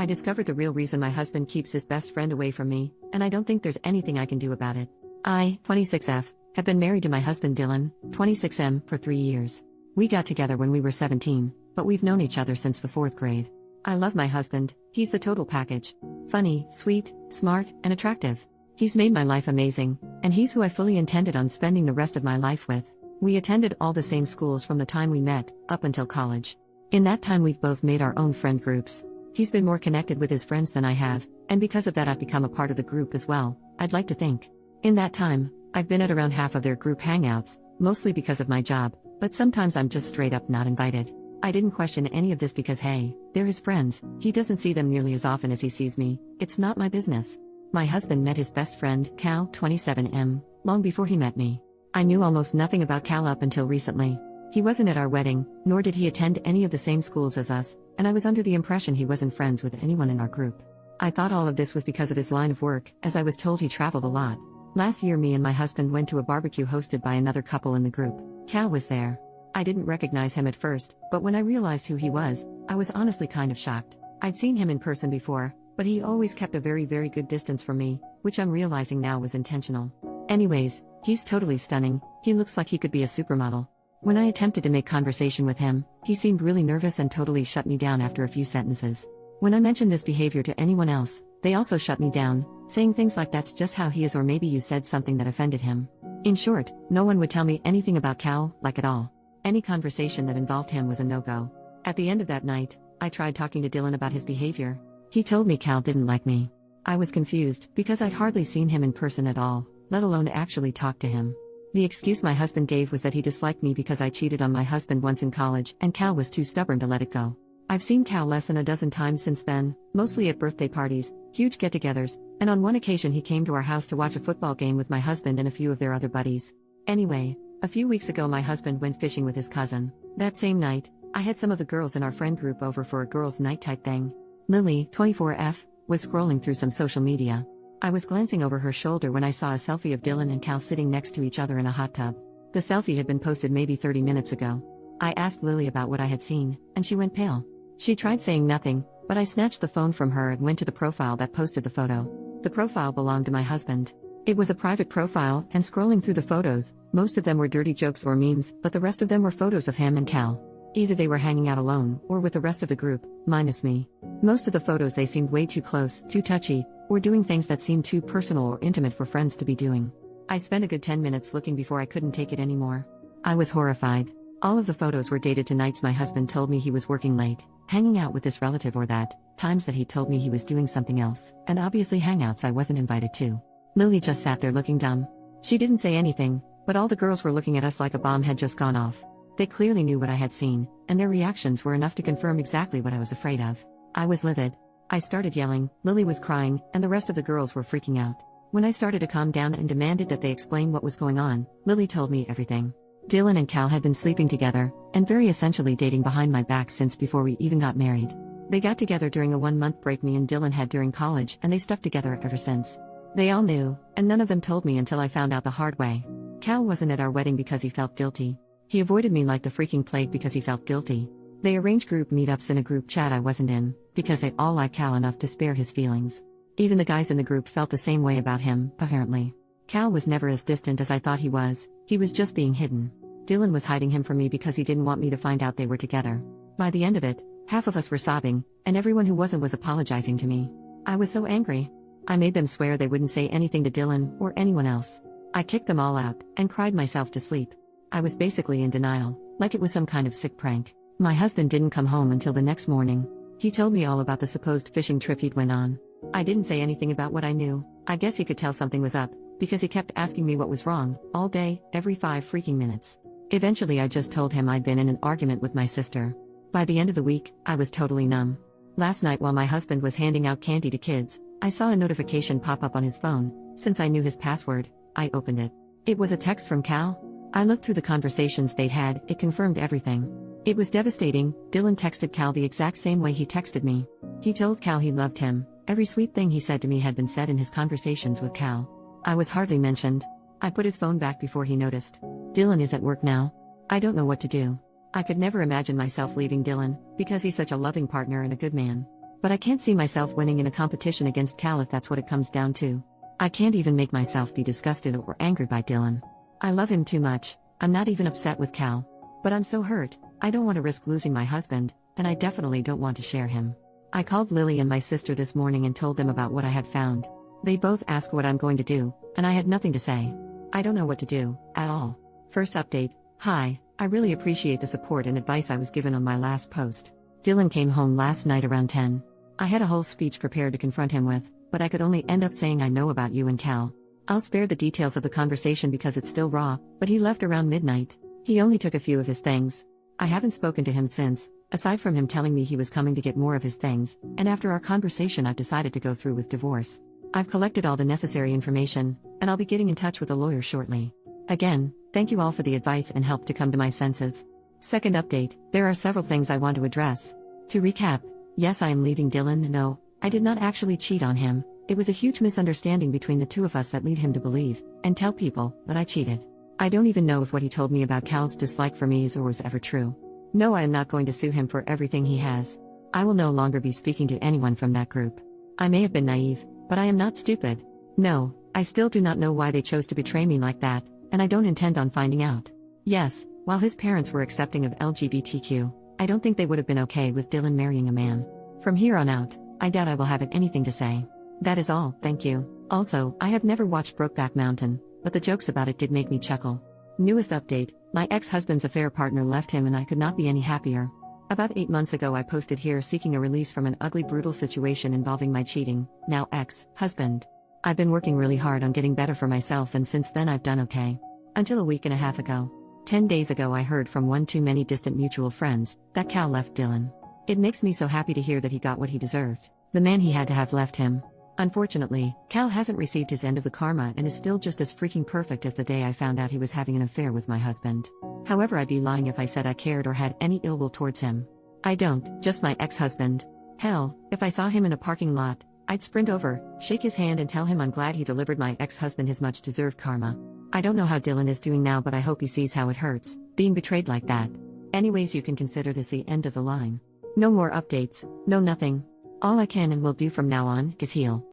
I discovered the real reason my husband keeps his best friend away from me, and I don't think there's anything I can do about it. I, 26F, have been married to my husband Dylan, 26M, for 3 years. We got together when we were 17, but we've known each other since the 4th grade. I love my husband, he's the total package. Funny, sweet, smart, and attractive. He's made my life amazing, and he's who I fully intended on spending the rest of my life with. We attended all the same schools from the time we met, up until college. In that time we've both made our own friend groups. He's been more connected with his friends than I have, and because of that I've become a part of the group as well, I'd like to think. In that time, I've been at around half of their group hangouts, mostly because of my job, but sometimes I'm just straight up not invited. I didn't question any of this because hey, they're his friends, he doesn't see them nearly as often as he sees me, it's not my business. My husband met his best friend, Cal, 27M, long before he met me. I knew almost nothing about Cal up until recently. He wasn't at our wedding, nor did he attend any of the same schools as us, and I was under the impression he wasn't friends with anyone in our group. I thought all of this was because of his line of work, as I was told he traveled a lot. Last year me and my husband went to a barbecue hosted by another couple in the group. Cal was there. I didn't recognize him at first, but when I realized who he was, I was honestly kind of shocked. I'd seen him in person before, but he always kept a very good distance from me, which I'm realizing now was intentional. Anyways, he's totally stunning, he looks like he could be a supermodel. When I attempted to make conversation with him, he seemed really nervous and totally shut me down after a few sentences. When I mentioned this behavior to anyone else, they also shut me down, saying things like that's just how he is or maybe you said something that offended him. In short, no one would tell me anything about Cal, like at all. Any conversation that involved him was a no-go. At the end of that night, I tried talking to Dylan about his behavior. He told me Cal didn't like me. I was confused, because I'd hardly seen him in person at all, let alone actually talk to him. The excuse my husband gave was that he disliked me because I cheated on my husband once in college and Cal was too stubborn to let it go. I've seen Cal less than a dozen times since then, mostly at birthday parties, huge get-togethers, and on one occasion he came to our house to watch a football game with my husband and a few of their other buddies. Anyway, a few weeks ago my husband went fishing with his cousin. That same night, I had some of the girls in our friend group over for a girls' night type thing. Lily, 24F, was scrolling through some social media. I was glancing over her shoulder when I saw a selfie of Dylan and Cal sitting next to each other in a hot tub. The selfie had been posted maybe 30 minutes ago. I asked Lily about what I had seen, and she went pale. She tried saying nothing, but I snatched the phone from her and went to the profile that posted the photo. The profile belonged to my husband. It was a private profile, and scrolling through the photos, most of them were dirty jokes or memes, but the rest of them were photos of him and Cal. Either they were hanging out alone, or with the rest of the group, minus me. Most of the photos they seemed way too close, too touchy, or doing things that seemed too personal or intimate for friends to be doing. I spent a good 10 minutes looking before I couldn't take it anymore. I was horrified. All of the photos were dated to nights my husband told me he was working late, hanging out with this relative or that, times that he told me he was doing something else, and obviously hangouts I wasn't invited to. Lily just sat there looking dumb. She didn't say anything, but all the girls were looking at us like a bomb had just gone off. They clearly knew what I had seen, and their reactions were enough to confirm exactly what I was afraid of. I was livid. I started yelling, Lily was crying, and the rest of the girls were freaking out. When I started to calm down and demanded that they explain what was going on, Lily told me everything. Dylan and Cal had been sleeping together, and very essentially dating behind my back since before we even got married. They got together during a 1-month break me and Dylan had during college, and they stuck together ever since. They all knew, and none of them told me until I found out the hard way. Cal wasn't at our wedding because he felt guilty. He avoided me like the freaking plague because he felt guilty. They arranged group meetups in a group chat I wasn't in, because they all liked Cal enough to spare his feelings. Even the guys in the group felt the same way about him, apparently. Cal was never as distant as I thought he was just being hidden. Dylan was hiding him from me because he didn't want me to find out they were together. By the end of it, half of us were sobbing, and everyone who wasn't was apologizing to me. I was so angry. I made them swear they wouldn't say anything to Dylan or anyone else. I kicked them all out, and cried myself to sleep. I was basically in denial, like it was some kind of sick prank. My husband didn't come home until the next morning. He told me all about the supposed fishing trip he'd went on. I didn't say anything about what I knew. I guess he could tell something was up, because he kept asking me what was wrong, all day, every 5 freaking minutes. Eventually I just told him I'd been in an argument with my sister. By the end of the week, I was totally numb. Last night while my husband was handing out candy to kids, I saw a notification pop up on his phone. Since I knew his password, I opened it. It was a text from Cal. I looked through the conversations they'd had, it confirmed everything. It was devastating. Dylan texted Cal the exact same way he texted me. He told Cal he loved him. Every sweet thing he said to me had been said in his conversations with Cal. I was hardly mentioned. I put his phone back before he noticed. Dylan is at work now. I don't know what to do. I could never imagine myself leaving Dylan, because he's such a loving partner and a good man. But I can't see myself winning in a competition against Cal if that's what it comes down to. I can't even make myself be disgusted or angered by Dylan. I love him too much. I'm not even upset with Cal. But I'm so hurt, I don't want to risk losing my husband, and I definitely don't want to share him. I called Lily and my sister this morning and told them about what I had found. They both asked what I'm going to do, and I had nothing to say. I don't know what to do, at all. First update, hi, I really appreciate the support and advice I was given on my last post. Dylan came home last night around 10. I had a whole speech prepared to confront him with, but I could only end up saying I know about you and Cal. I'll spare the details of the conversation because it's still raw, but he left around midnight. He only took a few of his things. I haven't spoken to him since, aside from him telling me he was coming to get more of his things, and after our conversation I've decided to go through with divorce. I've collected all the necessary information, and I'll be getting in touch with a lawyer shortly. Again, thank you all for the advice and help to come to my senses. Second update, there are several things I want to address. To recap, yes, I am leaving Dylan. No, I did not actually cheat on him. It was a huge misunderstanding between the two of us that lead him to believe, and tell people, that I cheated. I don't even know if what he told me about Cal's dislike for me is or was ever true. No, I am not going to sue him for everything he has. I will no longer be speaking to anyone from that group. I may have been naive, but I am not stupid. No, I still do not know why they chose to betray me like that, and I don't intend on finding out. Yes, while his parents were accepting of LGBTQ, I don't think they would have been okay with Dylan marrying a man. From here on out, I doubt I will have anything to say. That is all, thank you. Also, I have never watched Brokeback Mountain, but the jokes about it did make me chuckle. Newest update, my ex-husband's affair partner left him and I could not be any happier. About 8 months ago I posted here seeking a release from an ugly brutal situation involving my cheating, now ex-husband. I've been working really hard on getting better for myself and since then I've done okay. Until a week and a half ago. 10 days ago I heard from one too many distant mutual friends, that Cal left Dylan. It makes me so happy to hear that he got what he deserved. The man he had to have left him. Unfortunately, Cal hasn't received his end of the karma and is still just as freaking perfect as the day I found out he was having an affair with my husband. However, I'd be lying if I said I cared or had any ill will towards him. I don't, just my ex-husband. Hell, if I saw him in a parking lot, I'd sprint over, shake his hand and tell him I'm glad he delivered my ex-husband his much-deserved karma. I don't know how Dylan is doing now, but I hope he sees how it hurts, being betrayed like that. Anyways, you can consider this the end of the line. No more updates, no nothing. All I can and will do from now on is heal.